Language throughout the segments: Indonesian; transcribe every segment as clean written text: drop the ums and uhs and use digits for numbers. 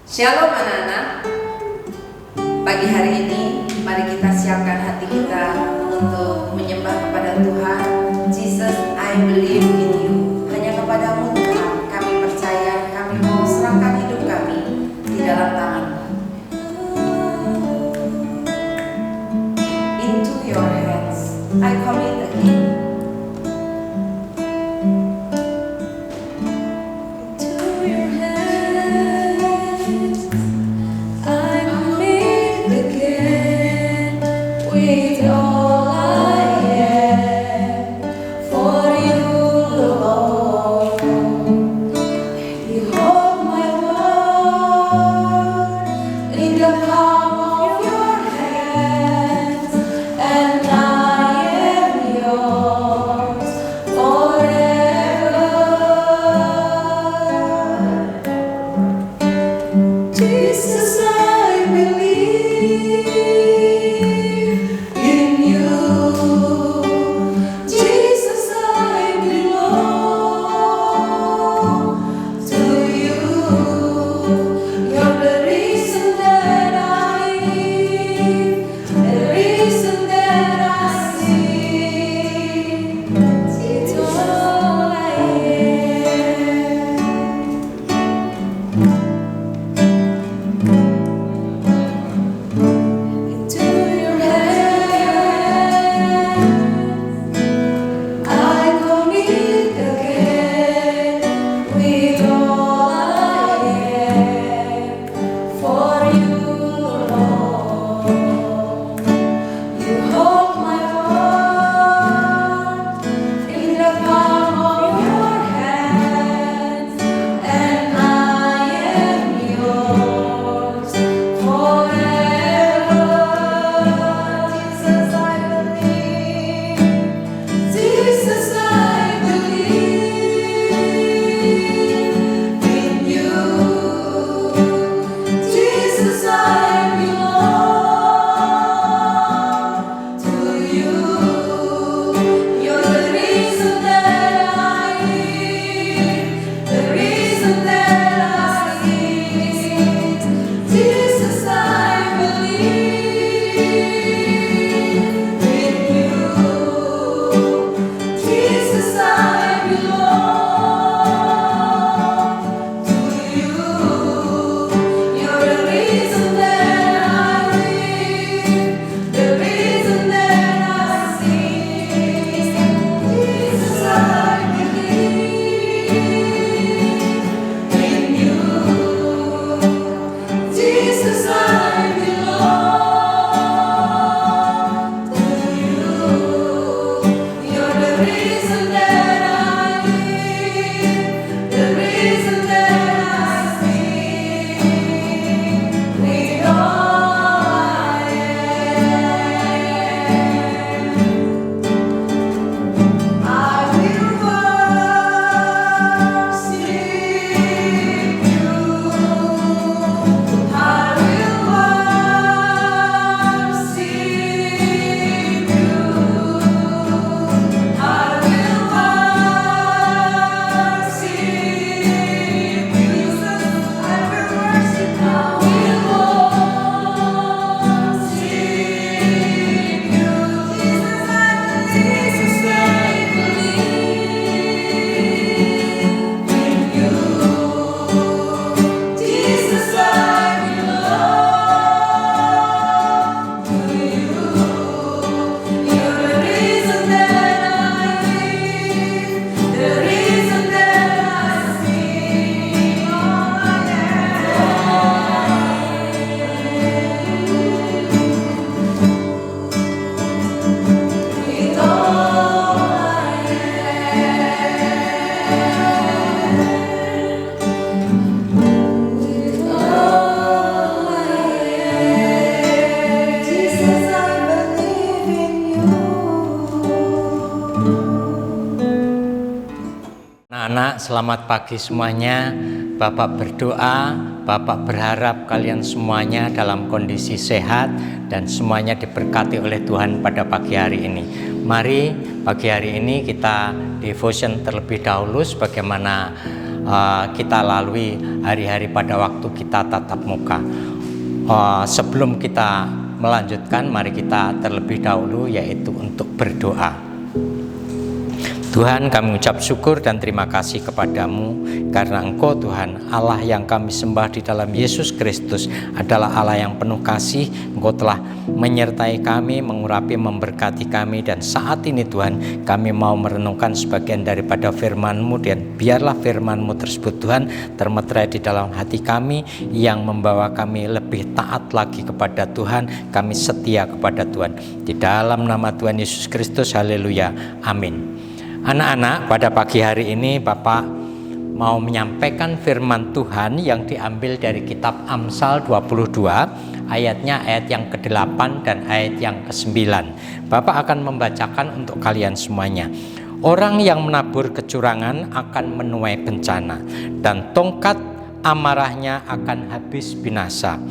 Shalom anak-anak. Pagi hari ini mari kita siapkan hati kita untuk menyembah kepada Tuhan. Jesus, I believe in you. Hanya kepadamu Tuhan kami percaya, kami mau serahkan hidup kami di dalam tangan-Mu. Into your hands I commit again. Anak-anak, selamat pagi semuanya. Bapak berdoa, Bapak berharap kalian semuanya dalam kondisi sehat dan semuanya diberkati oleh Tuhan pada pagi hari ini. Mari pagi hari ini kita devotion terlebih dahulu sebagaimana kita lalui hari-hari pada waktu kita tatap muka. Sebelum kita melanjutkan, mari kita terlebih dahulu yaitu untuk berdoa. Tuhan, kami ucap syukur dan terima kasih kepadamu karena Engkau Tuhan Allah yang kami sembah di dalam Yesus Kristus adalah Allah yang penuh kasih. Engkau telah menyertai kami, mengurapi, memberkati kami, dan saat ini Tuhan kami mau merenungkan sebagian daripada firman-Mu, dan biarlah firman-Mu tersebut Tuhan termeterai di dalam hati kami yang membawa kami lebih taat lagi kepada Tuhan, kami setia kepada Tuhan. Di dalam nama Tuhan Yesus Kristus, haleluya, amin. Anak-anak, pada pagi hari ini Bapak mau menyampaikan firman Tuhan yang diambil dari kitab Amsal 22, ayatnya ayat yang ke-8 dan ayat yang ke-9. Bapak akan membacakan untuk kalian semuanya. Orang yang menabur kecurangan akan menuai bencana, dan tongkat amarahnya akan habis binasa.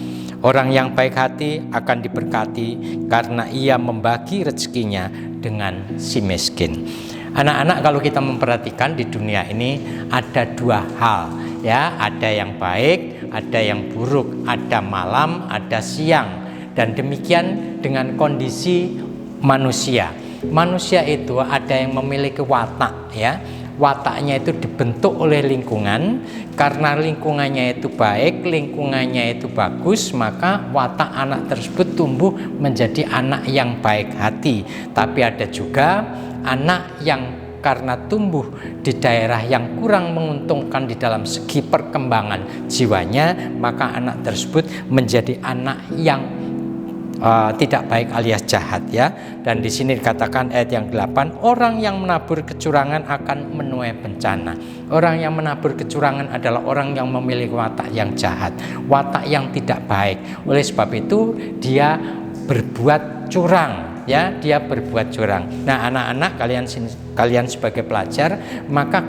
Orang yang baik hati akan diberkati karena ia membagi rezekinya dengan si miskin. Anak-anak, kalau kita memperhatikan di dunia ini ada dua hal, ya, ada yang baik, ada yang buruk, ada malam, ada siang, dan demikian dengan kondisi manusia. Manusia itu ada yang memiliki watak, ya. Wataknya itu dibentuk oleh lingkungan. Karena lingkungannya itu baik, lingkungannya itu bagus, maka watak anak tersebut tumbuh menjadi anak yang baik hati. Tapi ada juga anak yang karena tumbuh di daerah yang kurang menguntungkan di dalam segi perkembangan jiwanya, maka anak tersebut menjadi anak yang tidak baik alias jahat, ya. Dan di sini dikatakan ayat yang 8, orang yang menabur kecurangan akan menuai bencana. Orang yang menabur kecurangan adalah orang yang memiliki watak yang jahat, watak yang tidak baik. Oleh sebab itu dia berbuat curang, ya, dia berbuat curang. Nah, anak-anak, kalian sebagai pelajar, maka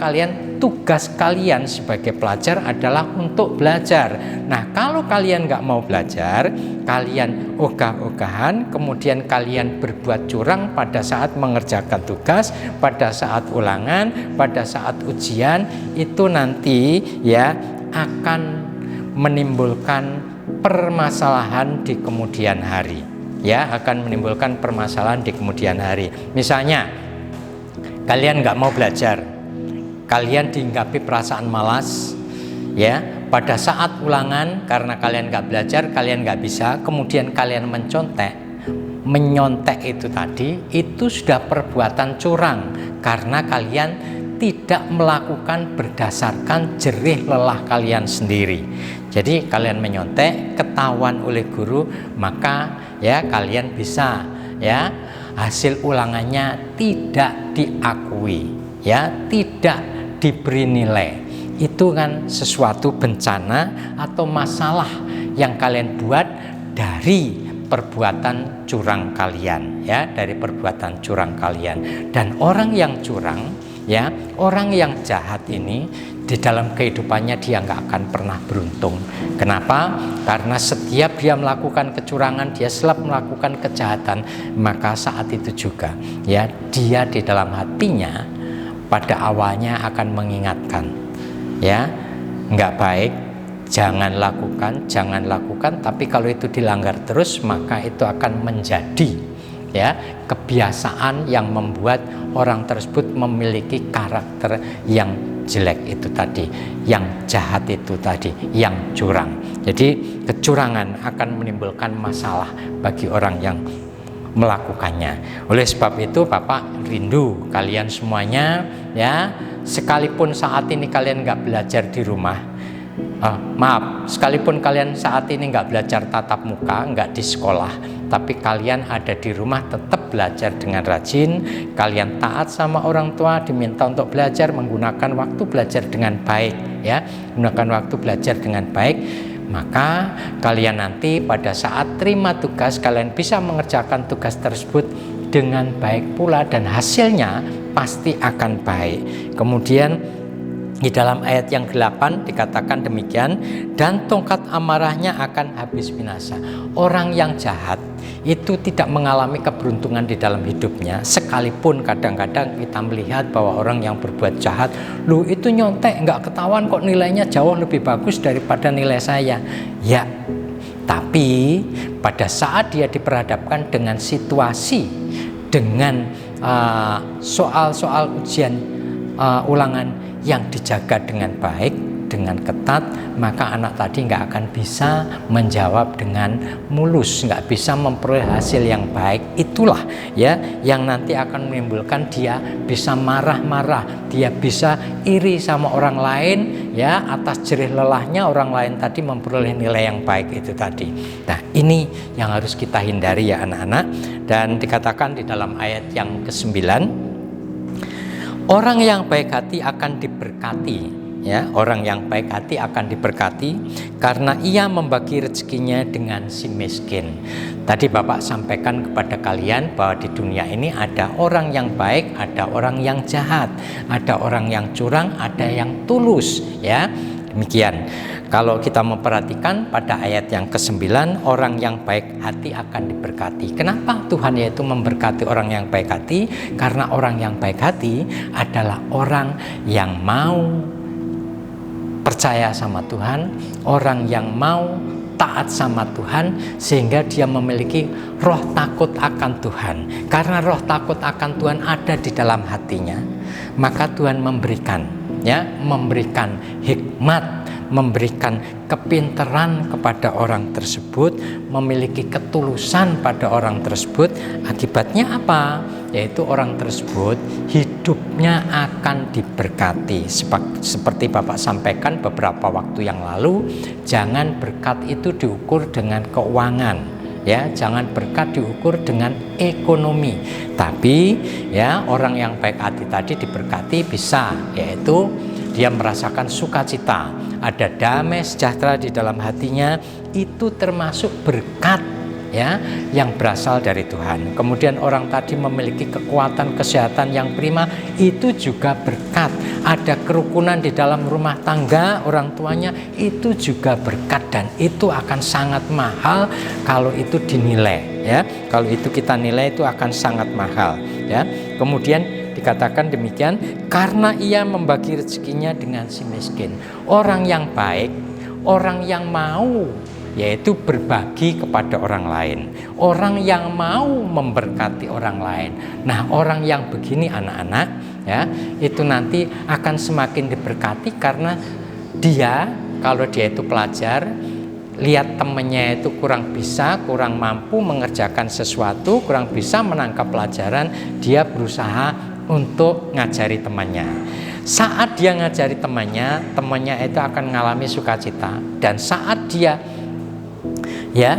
tugas kalian sebagai pelajar adalah untuk belajar. Nah, kalau kalian nggak mau belajar, kalian ogah-ogahan, kemudian kalian berbuat curang pada saat mengerjakan tugas, pada saat ulangan, pada saat ujian, itu nanti, ya, akan menimbulkan permasalahan di kemudian hari. Ya, akan menimbulkan permasalahan di kemudian hari. Misalnya, kalian nggak mau belajar, kalian dihinggapi perasaan malas, ya. Pada saat ulangan, karena kalian nggak belajar, kalian nggak bisa, kemudian kalian menyontek itu tadi, itu sudah perbuatan curang, karena kalian tidak melakukan berdasarkan jerih lelah kalian sendiri. Jadi kalian menyontek, ketahuan oleh guru, maka ya kalian bisa, ya, hasil ulangannya tidak diakui, ya, tidak diberi nilai. Itu kan sesuatu bencana atau masalah yang kalian buat dari perbuatan curang kalian, ya, dari perbuatan curang kalian. Dan orang yang curang, ya, orang yang jahat ini di dalam kehidupannya dia nggak akan pernah beruntung. Kenapa? Karena setiap dia melakukan kecurangan, dia selalu melakukan kejahatan, maka saat itu juga, ya, dia di dalam hatinya pada awalnya akan mengingatkan, ya, nggak baik, jangan lakukan, tapi kalau itu dilanggar terus, maka itu akan menjadi, ya, kebiasaan yang membuat orang tersebut memiliki karakter yang jelek itu tadi, yang jahat itu tadi, yang curang. Jadi kecurangan akan menimbulkan masalah bagi orang yang melakukannya. Oleh sebab itu Bapak rindu kalian semuanya, ya, sekalipun saat ini kalian nggak belajar di rumah, sekalipun kalian saat ini nggak belajar tatap muka, nggak di sekolah, tapi kalian ada di rumah tetap belajar dengan rajin, kalian taat sama orang tua, diminta untuk belajar, menggunakan waktu belajar dengan baik, ya, gunakan waktu belajar dengan baik, maka kalian nanti pada saat terima tugas, kalian bisa mengerjakan tugas tersebut dengan baik pula dan hasilnya pasti akan baik. Kemudian Di dalam ayat yang 8 dikatakan demikian, dan tongkat amarahnya akan habis binasa. Orang yang jahat itu tidak mengalami keberuntungan di dalam hidupnya, sekalipun kadang-kadang kita melihat bahwa orang yang berbuat jahat, lu itu nyontek nggak ketahuan kok, nilainya jauh lebih bagus daripada nilai saya. Ya, tapi pada saat dia diperhadapkan dengan situasi, dengan soal-soal ujian ulangan yang dijaga dengan baik, dengan ketat, maka anak tadi nggak akan bisa menjawab dengan mulus, nggak bisa memperoleh hasil yang baik. Itulah ya yang nanti akan menimbulkan dia bisa marah-marah, dia bisa iri sama orang lain ya atas jerih lelahnya orang lain tadi memperoleh nilai yang baik itu tadi. Nah, ini yang harus kita hindari ya anak-anak. Dan dikatakan di dalam ayat yang ke-9, orang yang baik hati akan diberkati, ya, orang yang baik hati akan diberkati karena ia membagi rezekinya dengan si miskin. Tadi Bapak sampaikan kepada kalian bahwa di dunia ini ada orang yang baik, ada orang yang jahat, ada orang yang curang, ada yang tulus, ya. Demikian. Kalau kita memperhatikan pada ayat yang ke-9, orang yang baik hati akan diberkati. Kenapa Tuhan yaitu memberkati orang yang baik hati? Karena orang yang baik hati adalah orang yang mau percaya sama Tuhan, orang yang mau taat sama Tuhan, sehingga dia memiliki roh takut akan Tuhan. Karena roh takut akan Tuhan ada di dalam hatinya, maka Tuhan memberikan hikmat, memberikan kepintaran kepada orang tersebut, memiliki ketulusan pada orang tersebut. Akibatnya apa? Yaitu orang tersebut hidupnya akan diberkati. Seperti Bapak sampaikan beberapa waktu yang lalu, jangan berkat itu diukur dengan keuangan, ya, jangan berkat diukur dengan ekonomi. Tapi ya, orang yang baik hati tadi diberkati bisa, yaitu dia merasakan sukacita, ada damai sejahtera di dalam hatinya. Itu termasuk berkat ya yang berasal dari Tuhan. Kemudian orang tadi memiliki kekuatan kesehatan yang prima, itu juga berkat. Ada kerukunan di dalam rumah tangga orang tuanya, itu juga berkat, dan itu akan sangat mahal kalau itu dinilai ya. Kalau itu kita nilai, itu akan sangat mahal ya. Kemudian dikatakan demikian, karena ia membagi rezekinya dengan si miskin. Orang yang baik, orang yang mau yaitu berbagi kepada orang lain, orang yang mau memberkati orang lain. Nah, orang yang begini anak-anak ya, itu nanti akan semakin diberkati karena dia, kalau dia itu pelajar, lihat temannya itu kurang bisa, kurang mampu mengerjakan sesuatu, kurang bisa menangkap pelajaran, dia berusaha untuk ngajari temannya. Saat dia ngajari temannya itu akan mengalami sukacita. Dan saat dia ya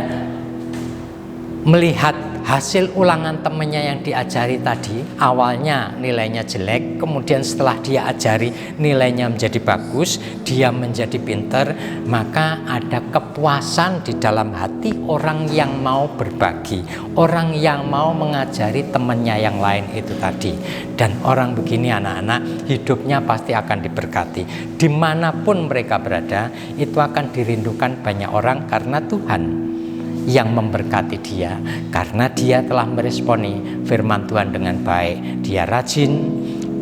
melihat hasil ulangan temannya yang diajari tadi, awalnya nilainya jelek, kemudian setelah dia ajari nilainya menjadi bagus, dia menjadi pintar, maka ada kepuasan di dalam hati orang yang mau berbagi, orang yang mau mengajari temannya yang lain itu tadi. Dan orang begini anak-anak, hidupnya pasti akan diberkati. Dimanapun mereka berada, itu akan dirindukan banyak orang karena Tuhan yang memberkati dia, karena dia telah meresponi firman Tuhan dengan baik. Dia rajin,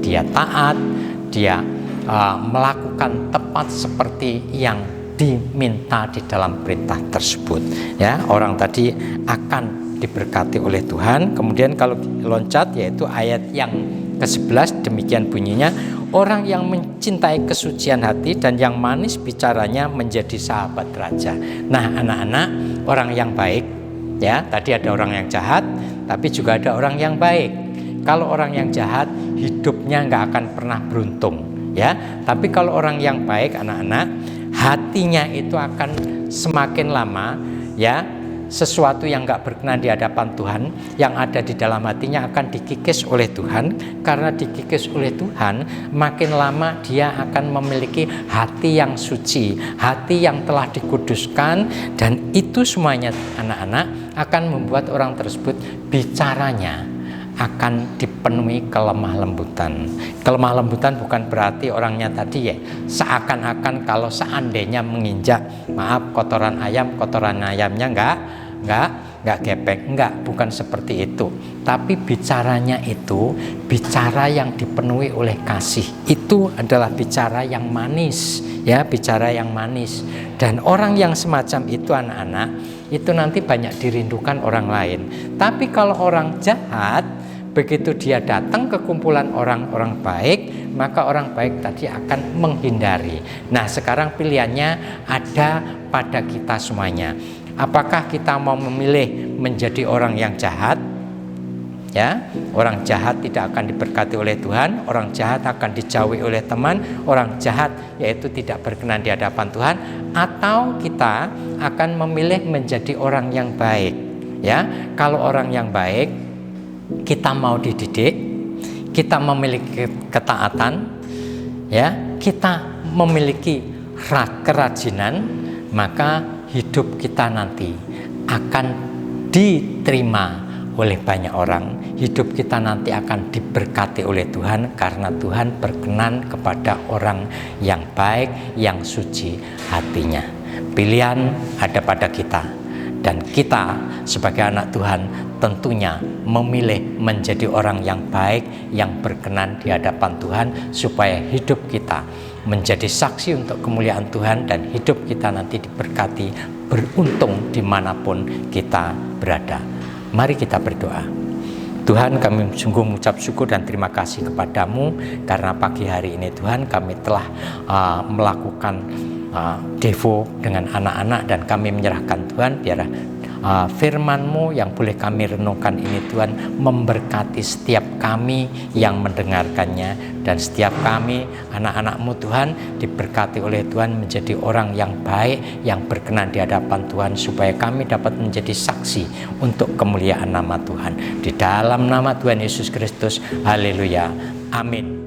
dia taat, dia melakukan tepat seperti yang diminta di dalam perintah tersebut. Ya, orang tadi akan diberkati oleh Tuhan. Kemudian kalau loncat, yaitu ayat yang ke-11, demikian bunyinya, orang yang mencintai kesucian hati dan yang manis bicaranya menjadi sahabat raja. Nah anak-anak, orang yang baik ya, tadi ada orang yang jahat, tapi juga ada orang yang baik. Kalau orang yang jahat, hidupnya nggak akan pernah beruntung ya. Tapi kalau orang yang baik anak-anak, hatinya itu akan semakin lama ya, sesuatu yang gak berkenan di hadapan Tuhan yang ada di dalam hatinya akan dikikis oleh Tuhan. Karena dikikis oleh Tuhan, makin lama dia akan memiliki hati yang suci, hati yang telah dikuduskan. Dan itu semuanya anak-anak akan membuat orang tersebut bicaranya akan dipenuhi kelemah lembutan. Kelemah lembutan bukan berarti orangnya tadi ya seakan-akan kalau seandainya menginjak kotoran ayamnya enggak gepeng, bukan seperti itu. Tapi bicaranya itu bicara yang dipenuhi oleh kasih. Itu adalah bicara yang manis, ya, bicara yang manis. Dan orang yang semacam itu anak-anak, itu nanti banyak dirindukan orang lain. Tapi kalau orang jahat, begitu dia datang ke kumpulan orang-orang baik, maka orang baik tadi akan menghindari. Nah, sekarang pilihannya ada pada kita semuanya. Apakah kita mau memilih menjadi orang yang jahat? Ya, orang jahat tidak akan diberkati oleh Tuhan, orang jahat akan dijauhi oleh teman, orang jahat yaitu tidak berkenan di hadapan Tuhan, atau kita akan memilih menjadi orang yang baik. Ya, kalau orang yang baik, kita mau dididik, kita memiliki ketaatan, ya, kita memiliki kerajinan, maka hidup kita nanti akan diterima oleh banyak orang. Hidup kita nanti akan diberkati oleh Tuhan karena Tuhan berkenan kepada orang yang baik, yang suci hatinya. Pilihan ada pada kita, dan kita sebagai anak Tuhan tentunya memilih menjadi orang yang baik, yang berkenan di hadapan Tuhan, supaya hidup kita menjadi saksi untuk kemuliaan Tuhan, dan hidup kita nanti diberkati, beruntung dimanapun kita berada. Mari kita berdoa. Tuhan, kami sungguh mengucap syukur dan terima kasih kepadamu karena pagi hari ini Tuhan kami telah melakukan devo dengan anak-anak, dan kami menyerahkan Tuhan biar firman-Mu yang boleh kami renungkan ini Tuhan memberkati setiap kami yang mendengarkannya, dan setiap kami anak-anak-Mu Tuhan diberkati oleh Tuhan menjadi orang yang baik, yang berkenan di hadapan Tuhan, supaya kami dapat menjadi saksi untuk kemuliaan nama Tuhan. Di dalam nama Tuhan Yesus Kristus, haleluya, amin.